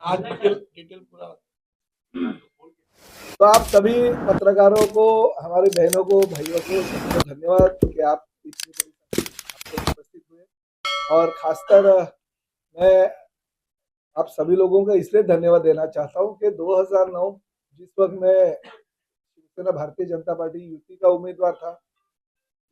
आज डिटेल पूरा। तो आप सभी पत्रकारों को, हमारी बहनों को, भाइयों को, सबको धन्यवाद कि आप इतनी बड़ी संख्या में उपस्थित हुए। और खासकर मैं आप सभी लोगों का इसलिए धन्यवाद देना चाहता हूं कि 2009 जिस वक्त मैं शिवसेना भारतीय जनता पार्टी यूपी का उम्मीदवार था,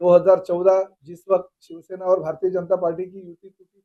2014 जिस वक्त शिवसेना और भारतीय जनता पार्टी की युति टूटी,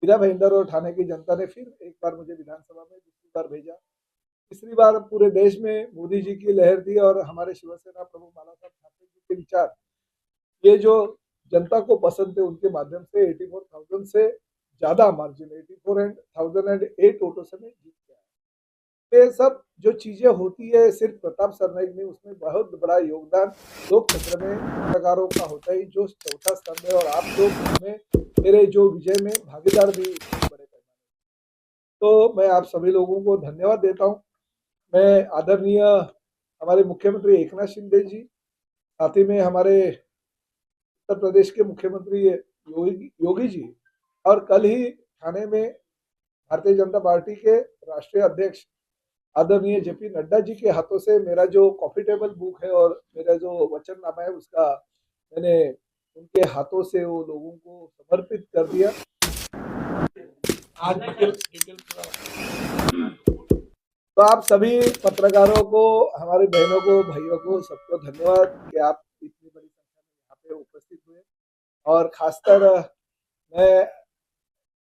मीरा भाईंदर और ठाणे की जनता ने फिर एक बार मुझे विधानसभा में दूसरी बार भेजा। तीसरी बार पूरे देश में मोदी जी की लहर थी और हमारे शिवसेना प्रमुख बाला साहब ठाकरे जी के विचार, ये जो जनता को पसंद थे, उनके माध्यम से 84,000 से ज्यादा मार्जिन, 84,008 वोटों से मैं जीत गया। ये सब जो चीजें होती है सिर्फ प्रताप सरनाईक नहीं, उसमें बहुत बड़ा योगदान लोकतंत्र में पत्रकारों का होता है, जो चौथा स्तंभ है। और आप लोग इसमें मेरे जो विजय में भागीदार भी बड़े पैमाने। तो मैं आप सभी लोगों को धन्यवाद देता हूँ। मैं आदरणीय हमारे मुख्यमंत्री एकनाथ शिंदे जी, साथ ही में हमारे उत्तर प्रदेश के मुख्यमंत्री योगी जी, और कल ही ठाणे में भारतीय जनता पार्टी के राष्ट्रीय अध्यक्ष आदरणीय जेपी नड्डा जी के हाथों से मेरा जो कॉफी टेबल बुक है और मेरा जो वचननामा है, उसका मैंने उनके हाथों से वो लोगों को समर्पित कर दिया। आज डिटेल पूरा। तो आप सभी पत्रकारों को, हमारी बहनों को, भाइयों को, सबको धन्यवाद कि आप इतनी बड़ी संख्या में यहाँ पे उपस्थित हुए। और खासकर मैं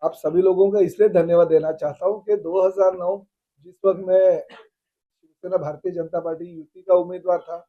आप सभी लोगों का इसलिए धन्यवाद देना चाहता हूँ कि 2009 जिस वक्त मैं शिवसेना भारतीय जनता पार्टी यूपी का उम्मीदवार था,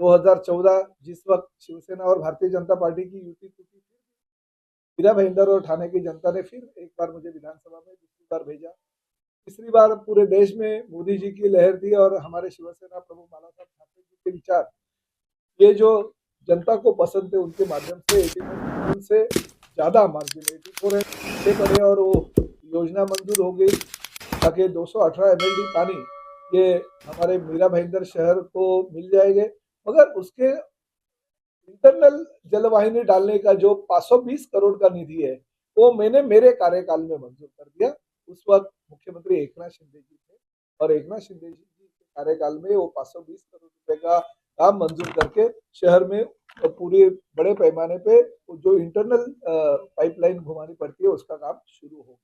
2014 जिस वक्त शिवसेना और भारतीय जनता पार्टी की युति टूटी, मीरा भाईंदर और ठाणे की जनता ने फिर एक बार मुझे विधानसभा में दूसरी बार भेजा। तीसरी बार पूरे देश में मोदी जी की लहर थी और हमारे शिवसेना प्रमुख बाला साहब ठाकरे जी के विचार, ये जो जनता को पसंद थे, उनके माध्यम से 84,000 से ज्यादा मार्जिन, 84 से पड़े और वो योजना मंजूर हो गई ताकि 218 MLD पानी ये हमारे मीरा भाईंदर शहर को मिल जाएंगे। मगर उसके इंटरनल जलवाहिनी डालने का जो 520 करोड़ का निधि है, वो मैंने मेरे कार्यकाल में मंजूर कर दिया। उस वक्त मुख्यमंत्री एकनाथ शिंदे जी थे और एकनाथ शिंदे जी के कार्यकाल में वो 520 करोड़ रुपए का काम मंजूर करके शहर में पूरे बड़े पैमाने पे जो इंटरनल पाइपलाइन घुमानी पड़ती है, उसका काम शुरू हो गया।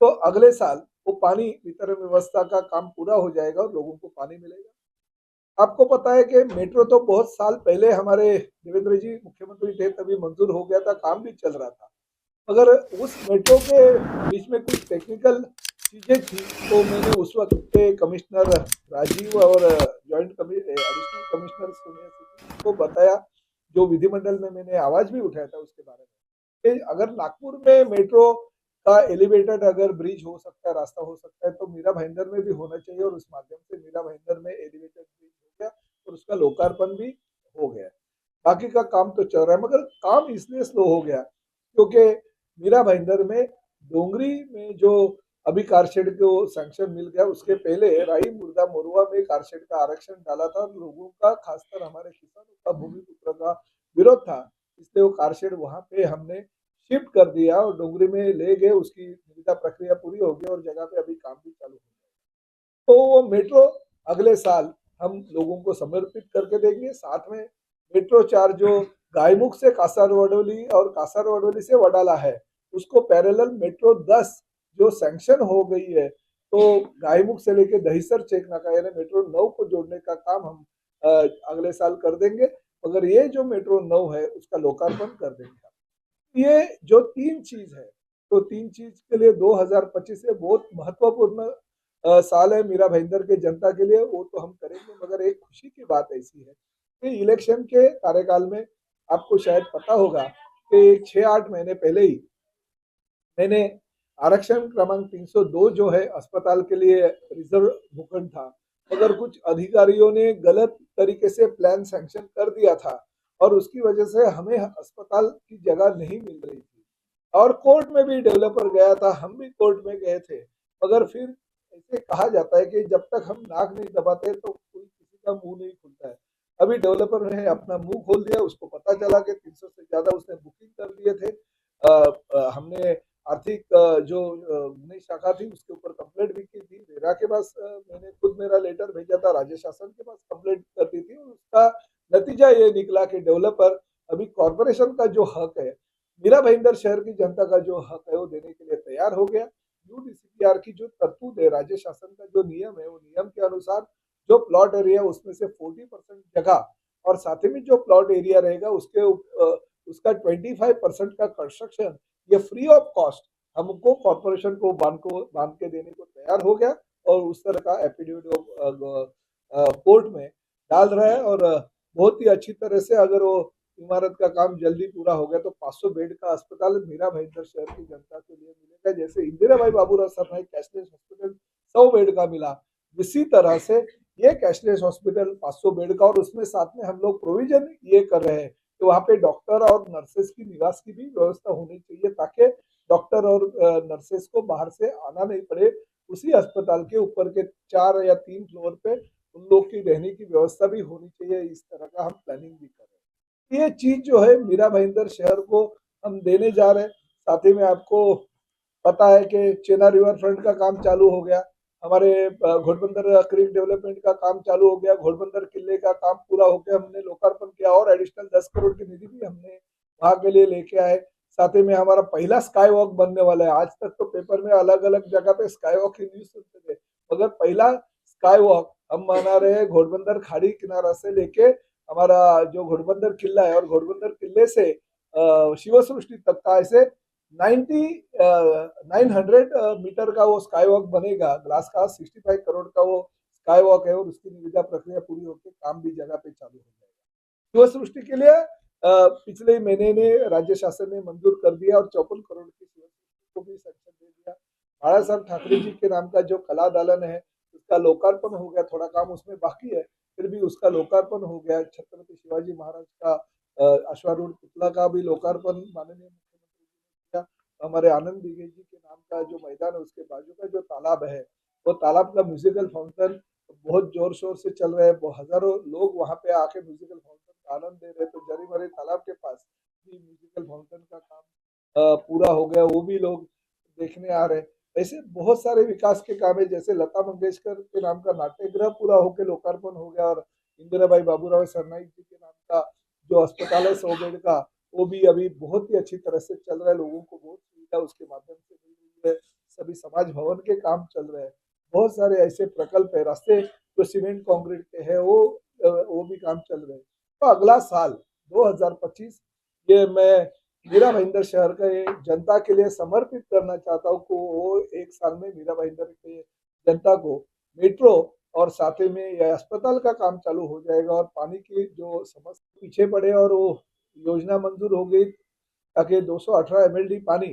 तो अगले साल वो पानी वितरण व्यवस्था का काम पूरा हो जाएगा और लोगों को पानी मिलेगा। आपको पता है कि मेट्रो तो बहुत साल पहले हमारे देवेंद्र जी मुख्यमंत्री थे तभी मंजूर हो गया था, काम भी चल रहा था। मगर उस मेट्रो के बीच में कुछ टेक्निकल चीजें थी, तो मैंने उस वक्त के कमिश्नर राजीव और एडिशनल कमिश्नर सोनिया को बताया, जो विधिमंडल में मैंने आवाज भी उठाया था उसके बारे में, कि अगर नागपुर में मेट्रो का एलिवेटेड अगर ब्रिज हो सकता है, रास्ता हो सकता है, तो मीरा भाईंदर में भी होना चाहिए। और उस माध्यम से मीरा भाईंदर में एलिवेटेड ब्रिज हो गया और उसका लोकार्पण भी हो गया। बाकी का काम तो चल रहा है, मगर काम इसलिए स्लो हो गया क्योंकि मीरा भाईंदर में डोंगरी में जो अभी कारशेड को सैंक्शन मिल गया, उसके पहले राई मुर्दा मोरुआ में कारशेड का आरक्षण डाला था और लोगों का, खासकर हमारे किसानों का, भूमिपुत्र का विरोध था। इसलिए वो कारशेड वहां पे हमने शिफ्ट कर दिया और डोंगरी में ले गए, उसकी निविदा प्रक्रिया पूरी हो गई और जगह पे अभी काम भी चालू हो गया। तो वो मेट्रो अगले साल हम लोगों को समर्पित करके देंगे। साथ में मेट्रो 4 जो गायमुख से कासारवडोली और कासारवडोली से वडाला है, उसको पैरेलल मेट्रो 10 जो सैंक्शन हो गई है, तो गायमुख से लेके दहिसर चेक नाका यानी मेट्रो 9 को जोड़ने का काम हम अगले साल कर देंगे। मगर ये जो मेट्रो 9 है उसका लोकार्पण कर देंगे। ये जो 3 चीज है, तो 3 चीज के लिए 2025 से बहुत महत्वपूर्ण साल है मीरा भाईंदर के जनता के लिए, वो तो हम करेंगे। मगर एक खुशी की बात ऐसी है कि इलेक्शन के कार्यकाल में आपको शायद पता होगा कि 6-8 महीने पहले ही मैंने आरक्षण क्रमांक 302 जो है अस्पताल के लिए रिजर्व भूखंड था, मगर कुछ अधिकारियों ने गलत तरीके से प्लान सैंक्शन कर दिया था और उसकी वजह से हमें अस्पताल की जगह नहीं मिल रही थी और कोर्ट में भी डेवलपर गया था, हम भी कोर्ट में गए थे। मगर फिर ऐसे कहा जाता है कि जब तक हम नाक नहीं दबाते तो कोई किसी का मुंह नहीं खुलता है। अभी डेवलपर ने अपना मुंह खोल दिया, उसको पता चला कि 300 से ज्यादा उसने बुकिंग कर दिए थे। हमने आर्थिक जो नई शाखा थी उसके ऊपर कंप्लेंट भी की थी। रेरा के पास मैंने खुद मेरा लेटर भेजा था, राज्य शासन के पास कंप्लेंट कर दी थी। उसका नतीजा ये निकला कि डेवलपर अभी कॉरपोरेशन का जो हक है, मीरा भाईंदर शहर की जनता का जो हक है वो देने के लिए तैयार हो गया। यूडीसीपीआर की जो तरतूद है, राज्य शासन का जो नियम है, वो नियम के अनुसार जो प्लॉट एरिया उसमें से 40% जगह और साथ ही में जो प्लॉट एरिया रहेगा उसका 25% का कंस्ट्रक्शन ये फ्री ऑफ कॉस्ट हमको कॉरपोरेशन को बांध के देने को तैयार हो गया और उस तरह का एफिडेविट कोर्ट में डाल रहा है। और बहुत ही अच्छी तरह से अगर वो इमारत का काम जल्दी पूरा हो गया तो 500 बेड का अस्पताल मीरा भाईंदर शहर की जनता के लिए मिलेगा। जैसे Indirabai Baburao Sarnaik cashless hospital 100 bed का मिला, इसी तरह से ये कैशलेस हॉस्पिटल 500 बेड का, और उसमें साथ में हम लोग प्रोविजन ये कर रहे हैं कि वहाँ पे डॉक्टर और नर्सेस की निवास की भी व्यवस्था होनी चाहिए ताकि डॉक्टर और नर्सेस को बाहर से आना नहीं पड़े। उसी अस्पताल के ऊपर के 4 या 3 फ्लोर पे उन लोग की रहने की व्यवस्था भी होनी चाहिए। इस तरह का हम प्लानिंग भी कर रहे हैं। ये चीज जो है मीरा भाईंदर शहर को हम देने जा रहे हैं। साथ ही में आपको पता है कि चेना रिवर फ्रंट का काम चालू हो गया, हमारे घोड़बंदर क्रीक डेवलपमेंट का काम चालू हो गया, घोड़बंदर किले का काम पूरा हो गया, हमने लोकार्पण किया और एडिशनल 10 करोड़ की निधि भी हमने वहां के लिए लेके आए। साथ ही में हमारा पहला स्काई वॉक बनने वाला है। आज तक तो पेपर में अलग अलग जगह पे स्काई वॉक की न्यूज सुनते थे, मगर पहला स्काई वॉक हम मना रहे हैं घोड़बंदर खाड़ी किनारा से लेके हमारा जो घोड़बंदर किला है और घोड़बंदर किले से शिव सृष्टि तक का ऐसे 900 मीटर का वो स्काई वॉक बनेगा। ग्लास का 65 करोड़ का वो स्काई वॉक है और उसकी निविदा प्रक्रिया पूरी होकर काम भी जगह पे चालू हो जाएगा। शिव सृष्टि के लिए पिछले महीने ने राज्य शासन ने मंजूर कर दिया और 54 करोड़ की शिव सृष्टि को भी सैंक्शन दे दिया। बाला साहब ठाकरे जी के नाम का जो कला दालन है उसका लोकार्पण हो गया, थोड़ा काम उसमें बाकी है, फिर भी उसका लोकार्पण हो गया। छत्रपति शिवाजी महाराज का अश्वारूढ़ पुतला का भी लोकार्पण माननीय मुख्यमंत्री जी ने किया। हमारे आनंद दिघे जी के नाम का जो मैदान है उसके बाजू का जो तालाब है, वो तालाब का म्यूजिकल फाउंटेन बहुत जोर शोर से चल रहे हैं। हजारों लोग वहां पे आके म्यूजिकल फाउंटेन का आनंद दे रहे हैं। तो जरीमरे तालाब के पास भी म्यूजिकल फाउंटेन का काम पूरा हो गया, वो भी लोग देखने आ रहे हैं। ऐसे बहुत सारे विकास के काम है, जैसे लता मंगेशकर के नाम का नाट्यगृह पूरा होकर लोकार्पण हो गया और इंदिराबाई बाबूराव सरनाईक जी के नाम का जो अस्पताल है 100 बेड का, वो भी अभी बहुत ही अच्छी तरह से चल रहा है। लोगों को बहुत सुविधा उसके माध्यम से मिल रही है। सभी समाज भवन के काम चल रहे हैं। बहुत सारे ऐसे प्रकल्प है, रास्ते जो सीमेंट कंक्रीट के है वो भी काम चल रहे हैं। तो अगला साल 2025 ये मैं मीरा भाईंदर शहर का जनता के लिए समर्पित करना चाहता हूँ को वो एक साल में मीरा भाईंदर के जनता को मेट्रो और साथ ही में यह अस्पताल का काम चालू हो जाएगा और पानी की जो समस्या पीछे पड़े और वो योजना मंजूर हो गई ताकि 218 MLD पानी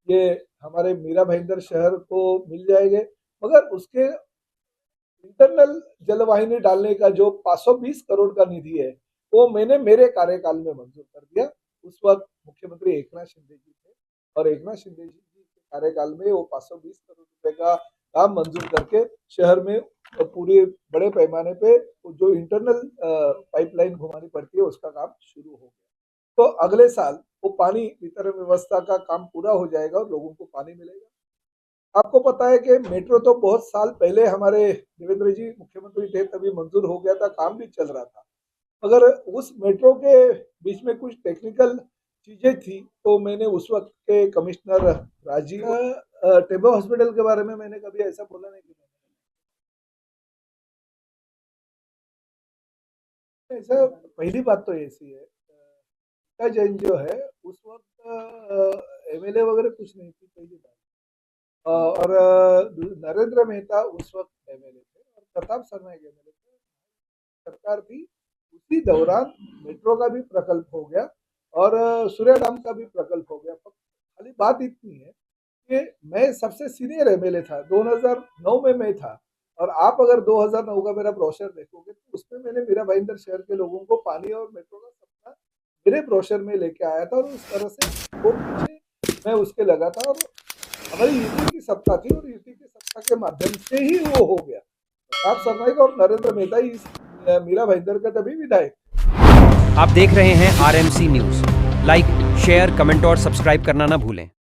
ये हमारे मीरा भाईंदर शहर को मिल जाएंगे। मगर उसके इंटरनल जलवाहिनी डालने का जो 520 करोड़ का निधि है वो मैंने मेरे कार्यकाल में मंजूर कर दिया। उस वक्त मुख्यमंत्री एकनाथ शिंदे जी थे और एकनाथ शिंदे जी के कार्यकाल में वो 520 करोड़ रुपए का काम मंजूर करके शहर में पूरे बड़े पैमाने पे जो इंटरनल पाइपलाइन घुमानी पड़ती है उसका काम शुरू हो गया। तो अगले साल वो पानी वितरण व्यवस्था का काम पूरा हो जाएगा और लोगों को पानी मिलेगा। आपको पता है कि मेट्रो तो बहुत साल पहले हमारे देवेंद्र जी मुख्यमंत्री थे तभी मंजूर हो गया था, काम भी चल रहा था, मगर उस मेट्रो के बीच में कुछ टेक्निकल चीजें थी तो मैंने उस वक्त के कमिश्नर राजीव टेबो हॉस्पिटल के बारे में मैंने कभी ऐसा बोला नहीं कि ऐसा। पहली बात तो ऐसी है, जैन जो है उस वक्त MLA वगैरह कुछ नहीं थी, पहली बात। और नरेंद्र मेहता उस वक्त MLA थे और प्रताप सरनाईक MLA थे, सरकार थी। उसी दौरान मेट्रो का भी प्रकल्प हो गया और सूर्यधाम का भी प्रकल्प हो गया। खाली बात इतनी है कि मैं सबसे सीनियर MLA था, 2009 में मैं था और आप अगर 2009 का मेरा ब्रोशर देखोगे तो उसमें मैंने मीरा भाईंदर शहर के लोगों को पानी और मेट्रो का सपना मेरे ब्रोशर में लेके आया था और उस तरह से वो पीछे मैं उसके लगा था और हमारी यूटी की सत्ता थी और यूटी की सत्ता के माध्यम से ही वो हो गया। प्रताप सरनाईक और नरेंद्र मेहता ही मीरा भाईंदर का तभी विधायक। आप देख रहे हैं RMC news. Like, share, comment और सब्सक्राइब करना ना भूलें।